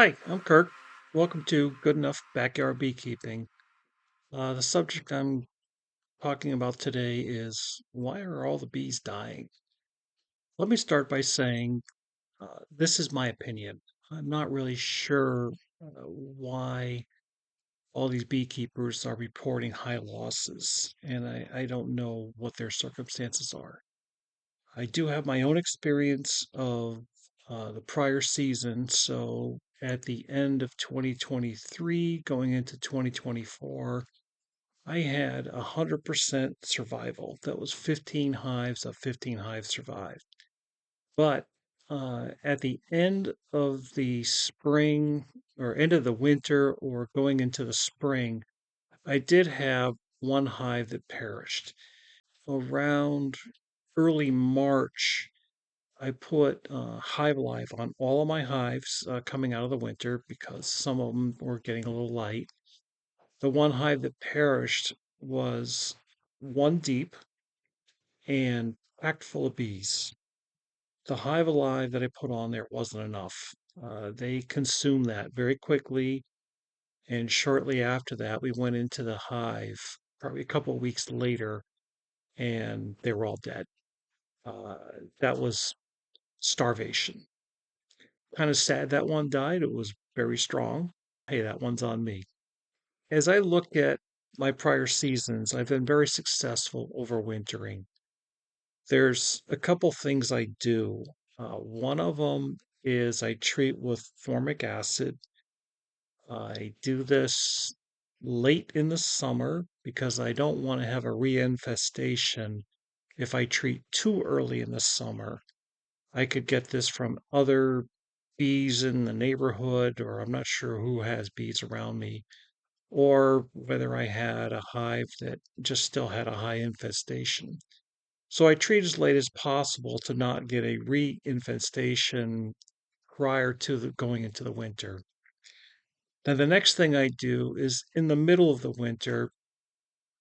Hi, I'm Kirk. Welcome to Good Enough Backyard Beekeeping. The subject I'm talking about today is why are all the bees dying? Let me start by saying this is my opinion. I'm not really sure why all these beekeepers are reporting high losses, and I don't know what their circumstances are. I do have my own experience of the prior season. So at the end of 2023, going into 2024, I had 100% survival. That was 15 hives of 15 hives survived. But at the end of the spring or end of the winter or going into the spring, I did have one hive that perished. Around early March, I put Hive Life on all of my hives coming out of the winter because some of them were getting a little light. The one hive that perished was one deep and packed full of bees. The Hive Alive that I put on there wasn't enough. They consumed that very quickly, and shortly after that, we went into the hive probably a couple of weeks later, and they were all dead. Uh, that was starvation. Kind of sad that one died. It was very strong. Hey, that one's on me. As I look at my prior seasons, I've been very successful overwintering. There's a couple things I do. One of them is I treat with formic acid. I do this late in the summer because I don't want to have a reinfestation if I treat too early in the summer. I could get this from other bees in the neighborhood, or I'm not sure who has bees around me, or whether I had a hive that just still had a high infestation. So I treat as late as possible to not get a reinfestation prior to going into the winter. Then the next thing I do is in the middle of the winter,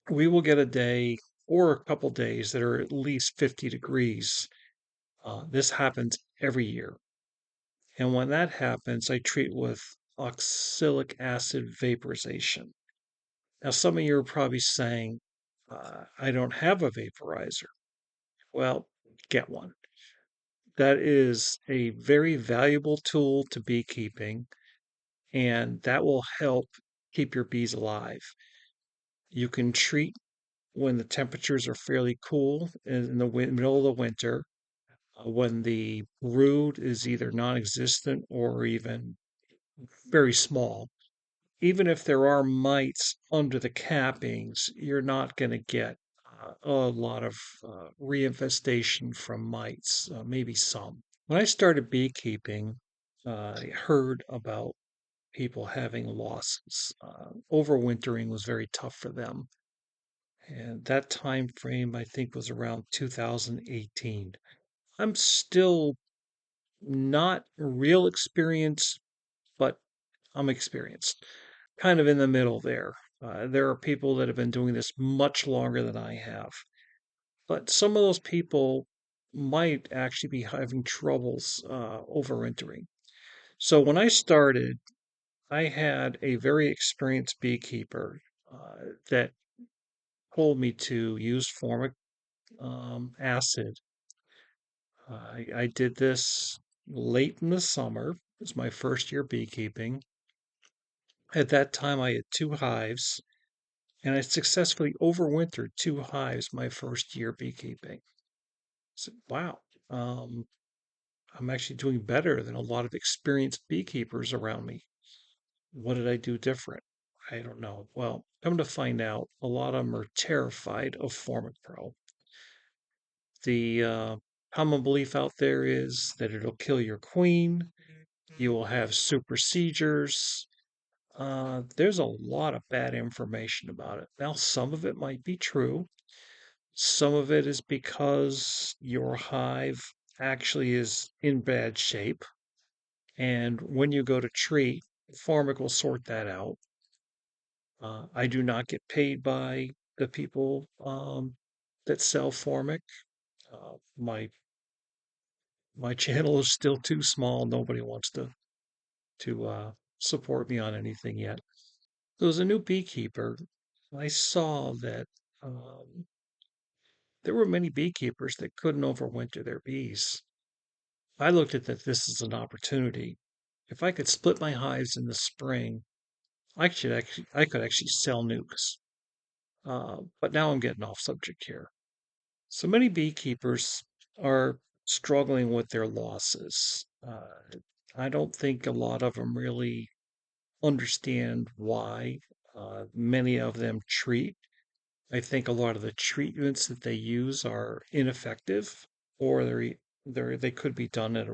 we will get a day or a couple days that are at least 50 degrees. This happens every year. And when that happens, I treat with oxalic acid vaporization. Now, some of you are probably saying, I don't have a vaporizer. Well, get one. That is a very valuable tool to beekeeping, and that will help keep your bees alive. You can treat when the temperatures are fairly cool in the middle of the winter, when the brood is either non existent or even very small. Even if there are mites under the cappings, you're not going to get a lot of reinfestation from mites, maybe some. When I started beekeeping, I heard about people having losses. Overwintering was very tough for them. And that time frame, I think, was around 2018. I'm still not real experienced, but I'm experienced. Kind of in the middle there. There are people that have been doing this much longer than I have, but some of those people might actually be having troubles overwintering. So when I started, I had a very experienced beekeeper that told me to use formic acid. I did this late in the summer. It was my first year beekeeping. At that time, I had two hives, and I successfully overwintered two hives my first year beekeeping. So, wow, um, I'm actually doing better than a lot of experienced beekeepers around me. What did I do different? I don't know. Well, come to find out, a lot of them are terrified of Formic Pro. The common belief out there is that it'll kill your queen. You will have super seizures. There's a lot of bad information about it. Now, some of it might be true. Some of it is because your hive actually is in bad shape. And when you go to treat, Formic will sort that out. I do not get paid by the people that sell Formic. My channel is still too small. Nobody wants to to support me on anything yet. So as a new beekeeper, I saw that there were many beekeepers that couldn't overwinter their bees. I looked at that this as an opportunity. If I could split my hives in the spring, I could actually sell nukes. But now I'm getting off subject here. So many beekeepers are struggling with their losses. I don't think a lot of them really understand why. Many of them treat. I think a lot of the treatments that they use are ineffective, or they could be done at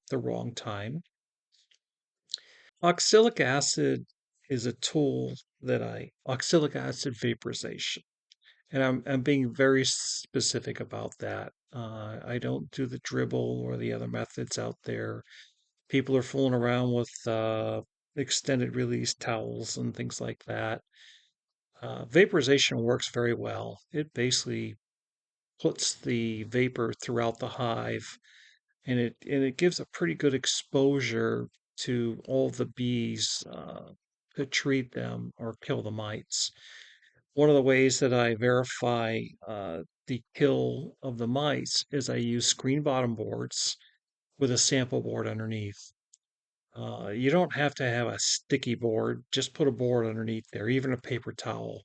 the wrong time. Oxalic acid is a tool oxalic acid vaporization. And I'm being very specific about that. I don't do the dribble or the other methods out there. People are fooling around with extended release towels and things like that. Vaporization works very well. It basically puts the vapor throughout the hive, and it gives a pretty good exposure to all the bees to treat them or kill the mites. One of the ways that I verify the kill of the mice is I use screen bottom boards with a sample board underneath. You don't have to have a sticky board, just put a board underneath there, even a paper towel.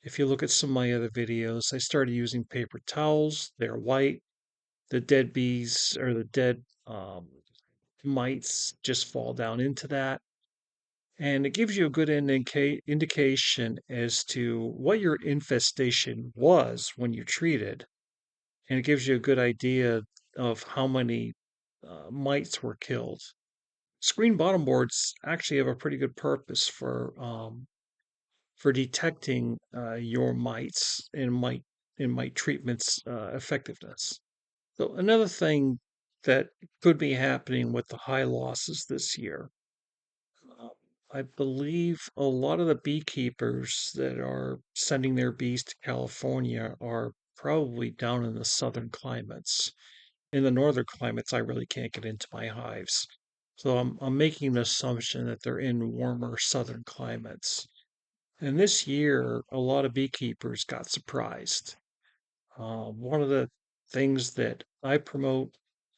If you look at some of my other videos, I started using paper towels. They're white. The dead bees or the dead mites just fall down into that. And it gives you a good indication as to what your infestation was when you treated. And it gives you a good idea of how many mites were killed. Screen bottom boards actually have a pretty good purpose for detecting your mites and mite treatments effectiveness. So another thing that could be happening with the high losses this year, uh, I believe a lot of the beekeepers that are sending their bees to California are probably down in the southern climates. In the northern climates, I really can't get into my hives. So I'm making the assumption that they're in warmer southern climates. And this year, a lot of beekeepers got surprised. One of the things that I promote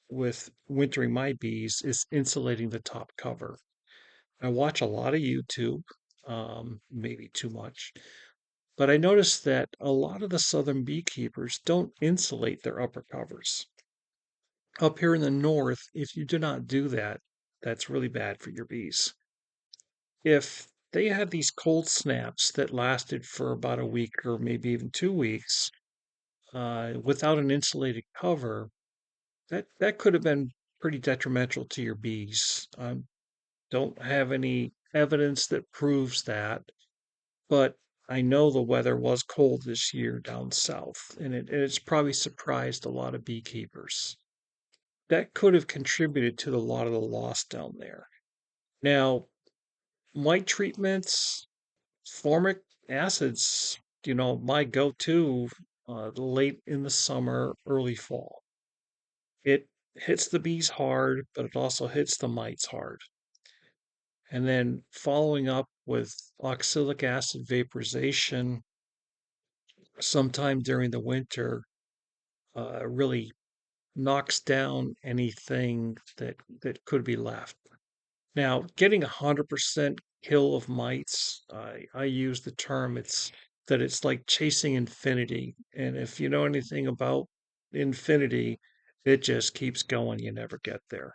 with wintering my bees is insulating the top cover. I watch a lot of YouTube, maybe too much, but I noticed that a lot of the southern beekeepers don't insulate their upper covers. Up here in the north, if you do not do that, that's really bad for your bees. If they had these cold snaps that lasted for about a week or maybe even 2 weeks without an insulated cover, that could have been pretty detrimental to your bees. Don't have any evidence that proves that, but I know the weather was cold this year down south, and it's probably surprised a lot of beekeepers. That could have contributed to a lot of the loss down there. Now, mite treatments, formic acids, my go-to late in the summer, early fall. It hits the bees hard, but it also hits the mites hard. And then following up with oxalic acid vaporization sometime during the winter really knocks down anything that could be left. Now, getting 100% kill of mites, I use the term it's like chasing infinity. And if you know anything about infinity, it just keeps going. You never get there.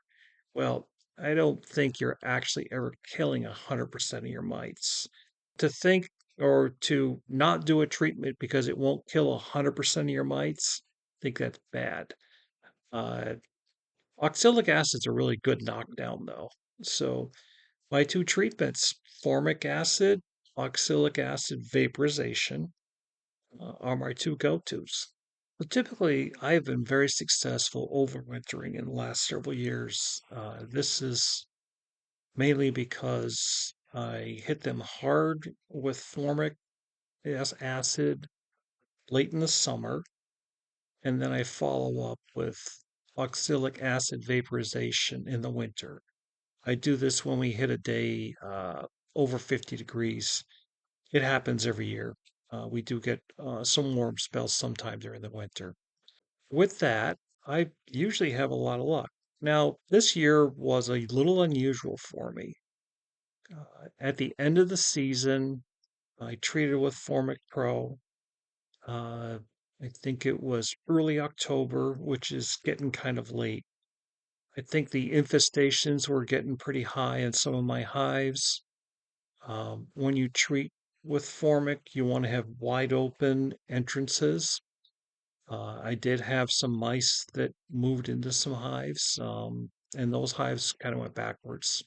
Well, I don't think you're actually ever killing 100% of your mites. To think or to not do a treatment because it won't kill 100% of your mites, I think that's bad. Uh, Oxalic acid's a really good knockdown, though. So my two treatments, formic acid, oxalic acid vaporization, are my two go-tos. But typically, I've been very successful overwintering in the last several years. This is mainly because I hit them hard with formic acid late in the summer, and then I follow up with oxalic acid vaporization in the winter. I do this when we hit a day over 50 degrees. It happens every year. We do get some warm spells sometime during the winter. With that, I usually have a lot of luck. Now, this year was a little unusual for me. At the end of the season, I treated with Formic Pro. Uh, I think it was early October, which is getting kind of late. I think the infestations were getting pretty high in some of my hives. When you treat with Formic, you want to have wide open entrances. I did have some mice that moved into some hives, and those hives kind of went backwards.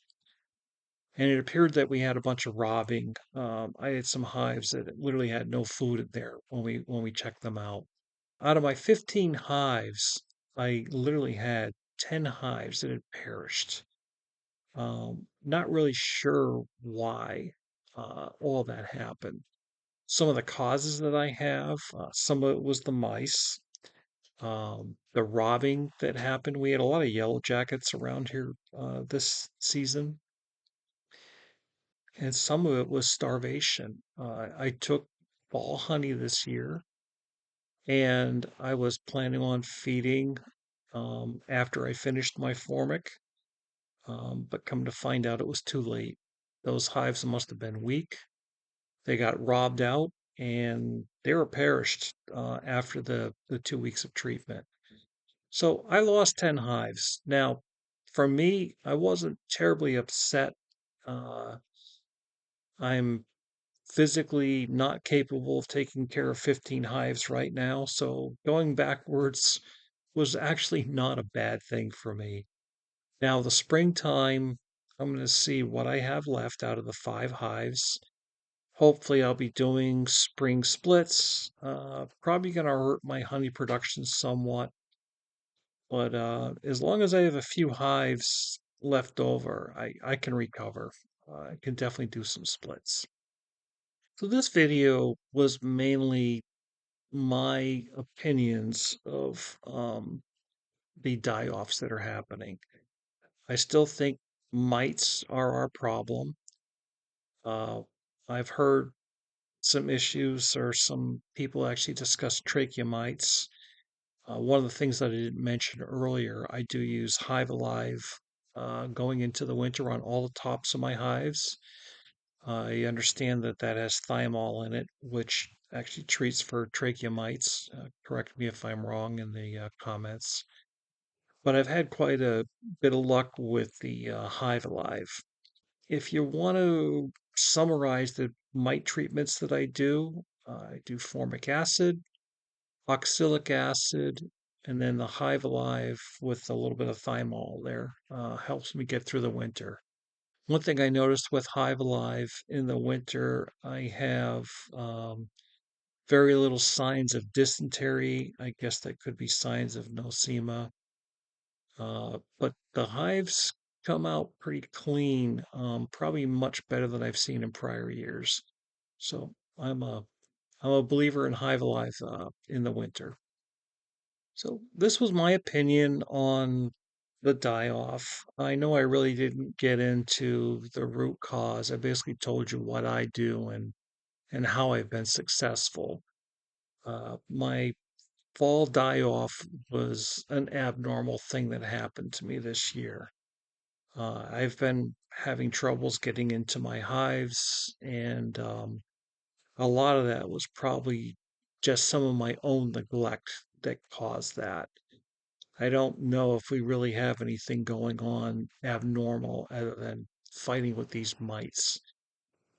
And it appeared that we had a bunch of robbing. I had some hives that literally had no food in there when we checked them out. Out of my 15 hives, I literally had 10 hives that had perished. Not really sure why all that happened. Some of the causes that I have, some of it was the mice, the robbing that happened. We had a lot of yellow jackets around here this season, and some of it was starvation. I took fall honey this year, and I was planning on feeding after I finished my formic, but come to find out it was too late. Those hives must have been weak. They got robbed out, and they were perished after the 2 weeks of treatment. So I lost 10 hives. Now, for me, I wasn't terribly upset. Uh, I'm physically not capable of taking care of 15 hives right now, so going backwards was actually not a bad thing for me. Now, the springtime, I'm going to see what I have left out of the 5 hives. Hopefully, I'll be doing spring splits. Probably going to hurt my honey production somewhat, but as long as I have a few hives left over, I can recover. I can definitely do some splits. So this video was mainly my opinions of the die-offs that are happening. I still think mites are our problem. Uh, I've heard some issues or some people actually discuss trachea mites. One of the things that I didn't mention earlier, I do use Hive Alive going into the winter on all the tops of my hives. I understand that that has thiamol in it, which actually treats for trachea mites. Correct me if I'm wrong in the comments. But I've had quite a bit of luck with the Hive Alive. If you want to summarize the mite treatments that I do formic acid, oxalic acid, and then the Hive Alive with a little bit of thymol there helps me get through the winter. One thing I noticed with Hive Alive in the winter, I have very little signs of dysentery. I guess that could be signs of nosema. But the hives come out pretty clean, probably much better than I've seen in prior years. So I'm a believer in Hive Alive in the winter. So this was my opinion on the die-off. I know I really didn't get into the root cause. I basically told you what I do and how I've been successful. My fall die-off was an abnormal thing that happened to me this year. I've been having troubles getting into my hives, and a lot of that was probably just some of my own neglect that caused that. I don't know if we really have anything going on abnormal other than fighting with these mites.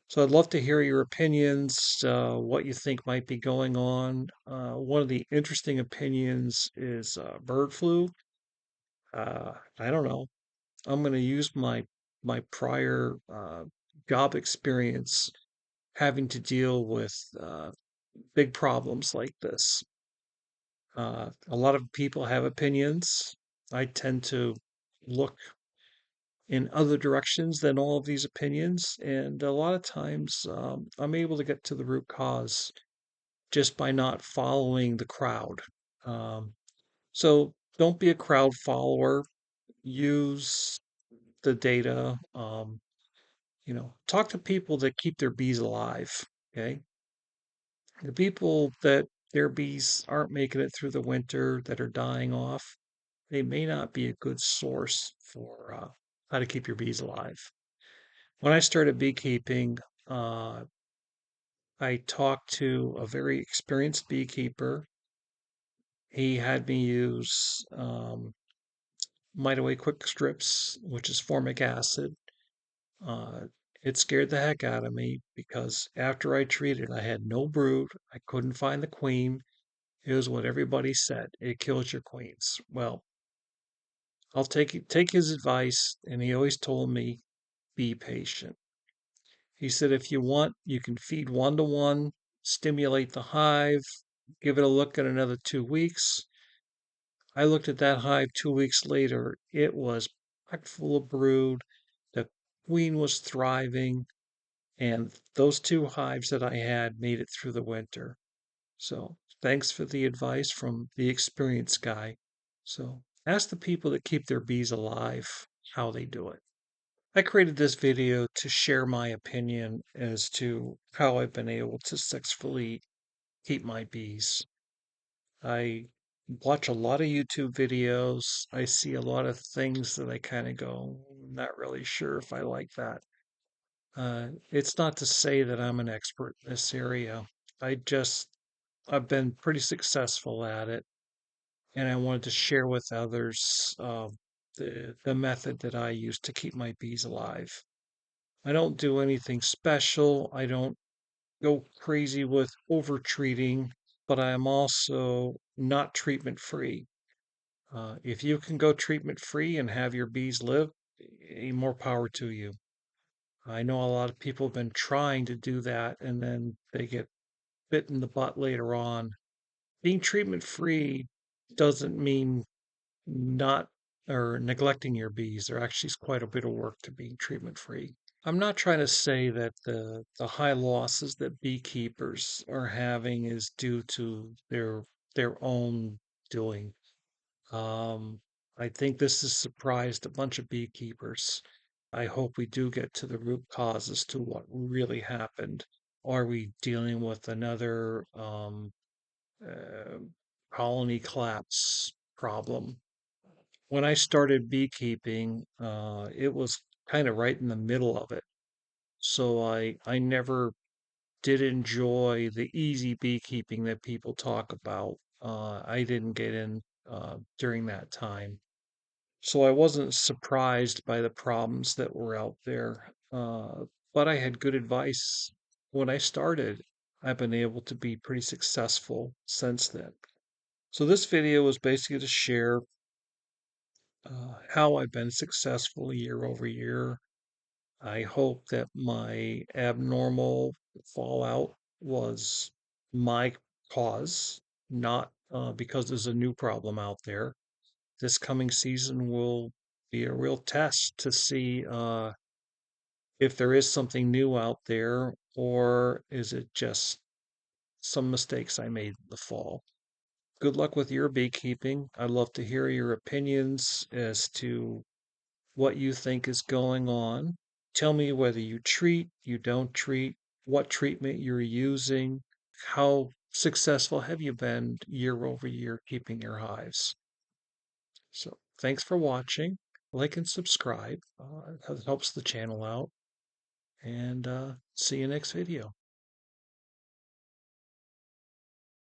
So I'd love to hear your opinions, what you think might be going on. One of the interesting opinions is bird flu. I don't know. I'm going to use my prior job experience having to deal with big problems like this. A lot of people have opinions. I tend to look in other directions than all of these opinions, and a lot of times I'm able to get to the root cause just by not following the crowd. Um, so don't be a crowd follower. Use the data. Talk to people that keep their bees alive. Okay, the people that their bees aren't making it through the winter, that are dying off, they may not be a good source for how to keep your bees alive. When I started beekeeping, uh, I talked to a very experienced beekeeper. He had me use Away Quick Strips, which is formic acid. Uh, it scared the heck out of me because after I treated, I had no brood. I couldn't find the queen. It was what everybody said. It kills your queens. Well, I'll take his advice, and he always told me be patient. He said if you want, you can feed 1 to 1, stimulate the hive, give it a look at another 2 weeks. I looked at that hive 2 weeks later. It was packed full of brood. The queen was thriving, and those 2 hives that I had made it through the winter. So thanks for the advice from the experienced guy. So ask the people that keep their bees alive how they do it. I created this video to share my opinion as to how I've been able to successfully keep my bees. I watch a lot of YouTube videos. I see a lot of things that I kind of go, not really sure if I like that. It's not to say that I'm an expert in this area. I've been pretty successful at it, and I wanted to share with others the method that I use to keep my bees alive. I don't do anything special. I don't go crazy with over treating, but I am also not treatment free. If you can go treatment free and have your bees live, more power to you. I know a lot of people have been trying to do that and then they get bit in the butt later on. Being treatment free doesn't mean not or neglecting your bees. There actually is quite a bit of work to being treatment free. I'm not trying to say that the high losses that beekeepers are having is due to their own doing. Um, I think this has surprised a bunch of beekeepers. I hope we do get to the root cause as to what really happened. Are we dealing with another uh, colony collapse problem? When I started beekeeping, it was kind of right in the middle of it. So I never did enjoy the easy beekeeping that people talk about. I didn't get in during that time. So I wasn't surprised by the problems that were out there. But I had good advice when I started. I've been able to be pretty successful since then. So this video was basically to share how I've been successful year over year. I hope that my abnormal fallout was my cause, not because there's a new problem out there. This coming season will be a real test to see if there is something new out there or is it just some mistakes I made in the fall. Good luck with your beekeeping. I'd love to hear your opinions as to what you think is going on. Tell me whether you treat, you don't treat, what treatment you're using, how successful have you been year over year keeping your hives. So thanks for watching. Like and subscribe. It helps the channel out. And see you next video.